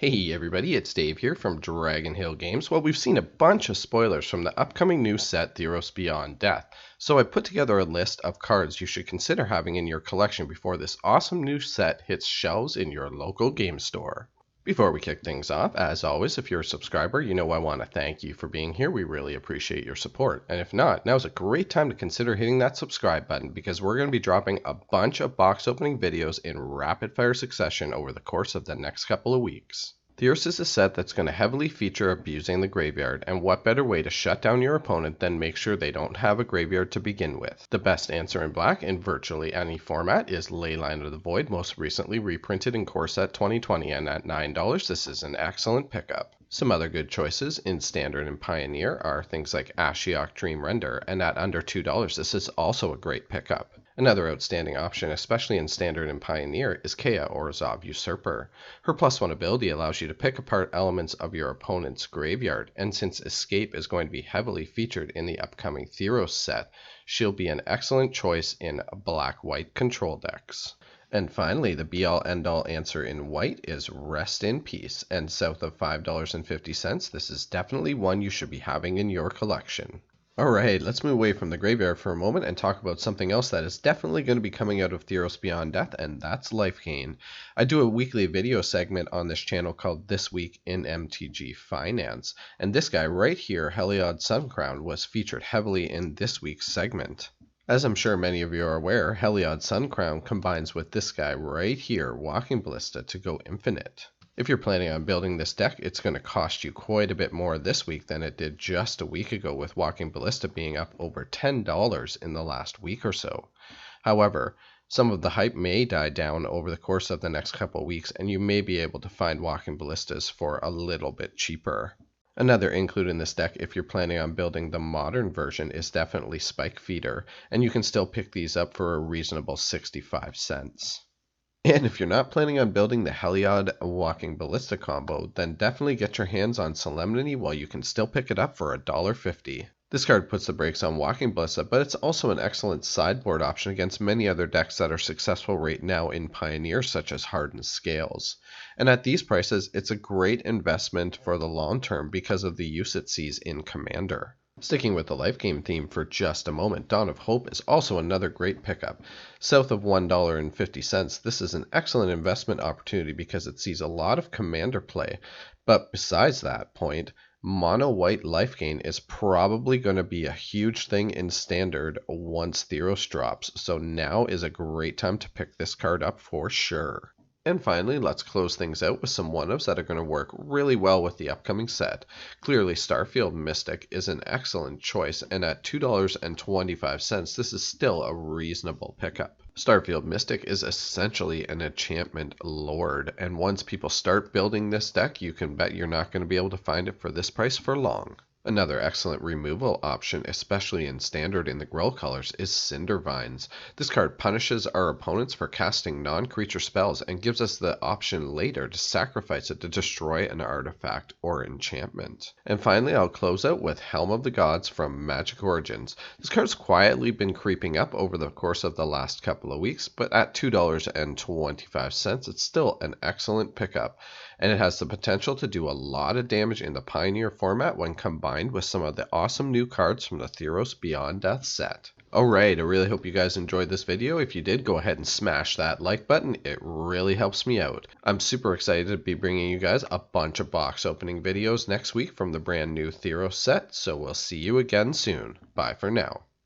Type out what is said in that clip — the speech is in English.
Hey everybody, it's Dave here from Dragonhill Games. Well, we've seen a bunch of spoilers from the upcoming new set, THEROS Beyond Death. So I put together a list of cards you should consider having in your collection before this awesome new set hits shelves in your local game store. Before we kick things off, as always, if you're a subscriber, you know I want to thank you for being here. We really appreciate your support. And if not, now's a great time to consider hitting that subscribe button because we're going to be dropping a bunch of box opening videos in rapid fire succession over the course of the next couple of weeks. THEROS is a set that's going to heavily feature abusing the graveyard, and what better way to shut down your opponent than make sure they don't have a graveyard to begin with. The best answer in black in virtually any format is Leyline of the Void, most recently reprinted in Core Set 2020, and at $9 this is an excellent pickup. Some other good choices in Standard and Pioneer are things like Ashiok Dream Render, and at under $2 this is also a great pickup. Another outstanding option, especially in Standard and Pioneer, is Ishqiya or Zov Usurper. Her +1 ability allows you to pick apart elements of your opponent's graveyard, and since Escape is going to be heavily featured in the upcoming THEROS set, she'll be an excellent choice in black-white control decks. And finally, the be-all end-all answer in white is Rest in Peace, and south of $5.50, this is definitely one you should be having in your collection. Alright, let's move away from the graveyard for a moment and talk about something else that is definitely going to be coming out of THEROS Beyond Death, and that's life gain. I do a weekly video segment on this channel called This Week in MTG Finance, and this guy right here, Heliod Suncrown, was featured heavily in this week's segment. As I'm sure many of you are aware, Heliod Suncrown combines with this guy right here, Walking Ballista, to go infinite. If you're planning on building this deck, it's going to cost you quite a bit more this week than it did just a week ago, with Walking Ballista being up over $10 in the last week or so. However, some of the hype may die down over the course of the next couple of weeks, and you may be able to find Walking Ballistas for a little bit cheaper. Another include in this deck if you're planning on building the modern version is definitely Spike Feeder, and you can still pick these up for a reasonable 65 cents. And if you're not planning on building the Heliod Walking Ballista combo, then definitely get your hands on Solemnity while you can still pick it up for $1.50. This card puts the brakes on Walking Ballista, but it's also an excellent sideboard option against many other decks that are successful right now in Pioneer, such as Hardened Scales. And at these prices, it's a great investment for the long term because of the use it sees in Commander. Sticking with the life game theme for just a moment, Dawn of Hope is also another great pickup. South of $1.50, this is an excellent investment opportunity because it sees a lot of Commander play. But besides that point, mono white life gain is probably going to be a huge thing in Standard once THEROS drops, so now is a great time to pick this card up for sure. And finally, let's close things out with some one-ofs that are going to work really well with the upcoming set. Clearly, Starfield Mystic is an excellent choice, and at $2.25, this is still a reasonable pickup. Starfield Mystic is essentially an enchantment lord, and once people start building this deck, you can bet you're not going to be able to find it for this price for long. Another excellent removal option, especially in Standard in the Gruul colors, is Cindervines. This card punishes our opponents for casting non-creature spells and gives us the option later to sacrifice it to destroy an artifact or enchantment. And finally, I'll close out with Helm of the Gods from Magic Origins. This card's quietly been creeping up over the course of the last couple of weeks, but at $2.25, it's still an excellent pickup. And it has the potential to do a lot of damage in the Pioneer format when combined with some of the awesome new cards from the THEROS Beyond Death set. Alright, I really hope you guys enjoyed this video. If you did, go ahead and smash that like button. It really helps me out. I'm super excited to be bringing you guys a bunch of box opening videos next week from the brand new THEROS set, so we'll see you again soon. Bye for now.